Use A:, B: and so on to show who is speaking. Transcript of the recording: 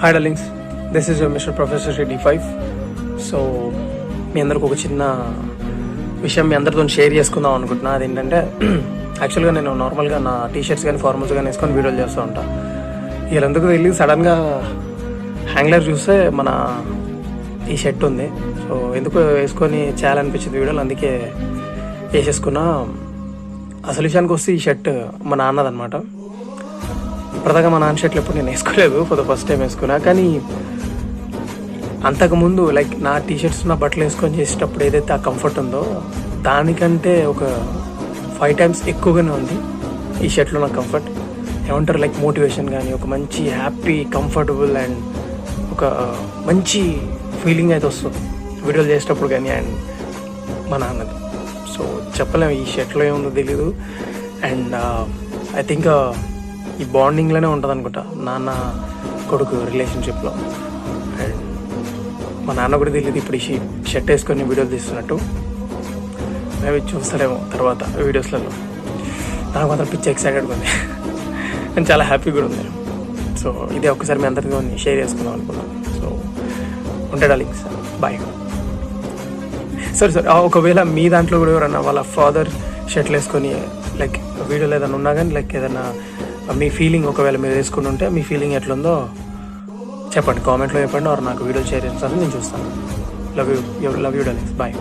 A: Hi darlings, this is mister professor Reddy 5. So మీ అందరికి ఒక చిన్న విషయం మీ అందరితో షేర్ చేసుకుందాం అనుకుంటున్నా. అదేంటంటే యాక్చువల్గా నేను నార్మల్గా నా టీషర్ట్స్ కానీ ఫార్మల్స్ కానీ వేసుకొని వీడియోలు చేస్తూ ఉంటాను. వీళ్ళందుకు వెళ్ళి సడన్గా హ్యాంగ్లర్ చూస్తే మన ఈ షర్ట్ ఉంది. సో ఎందుకు వేసుకొని చేయాలనిపించింది వీడియోలు, అందుకే వేసేసుకున్నా. అసలు విషయానికి వస్తే ఈ షర్ట్ మా నాన్నదనమాట. ప్రధానంగా మా నాన్న షర్ట్లు ఎప్పుడు నేను వేసుకోలేదు, ఫర్ ద ఫస్ట్ టైం వేసుకున్నా. కానీ అంతకుముందు లైక్ నా టీషర్ట్స్ నా బట్టలు వేసుకొని చేసేటప్పుడు ఏదైతే ఆ కంఫర్ట్ ఉందో దానికంటే ఒక 5 times ఎక్కువగానే ఉంది ఈ షర్ట్లో నా కంఫర్ట్. ఏమంటారు, లైక్ మోటివేషన్ కానీ ఒక మంచి హ్యాపీ కంఫర్టబుల్ అండ్ ఒక మంచి ఫీలింగ్ అయితే వస్తుంది వీడియోలు చేసేటప్పుడు కానీ. అండ్ మా నాన్నది సో చెప్పలేము ఈ షర్ట్లో ఏముందో తెలీదు. అండ్ ఐ థింక్ ఈ బాండింగ్లోనే ఉంటుంది అనుకుంటా నాన్న కొడుకు రిలేషన్షిప్లో. అండ్ మా నాన్న కూడా తెలియదు ఇప్పుడు ఈ షర్ట్ వేసుకొని వీడియోలు తీస్తున్నట్టు. మేబీ చూస్తారేమో తర్వాత వీడియోస్లలో. నాకు మాత్రం పిచ్చి ఎక్సైటెడ్గా ఉంది అండ్ చాలా హ్యాపీ కూడా ఉంది. సో ఇదే ఒక్కసారి మీ అందరితో షేర్ చేసుకుందాం అనుకున్నాను. సో ఉంటాడా లింక్స్, బాయ్. సరే ఒకవేళ మీ దాంట్లో కూడా ఎవరన్నా వాళ్ళ ఫాదర్ షర్ట్లు వేసుకొని లైక్ వీడియోలో ఏదైనా ఉన్నా కానీ లైక్ ఏదైనా మీ ఫీలింగ్ ఒకవేళ మీరు వేసుకుని ఉంటే మీ ఫీలింగ్ ఎట్లుందో చెప్పండి, కామెంట్లో చెప్పండి. ఆర్ నాకు వీడియో షేర్ చేస్తాను, నేను చూస్తాను. Love you darlings, bye.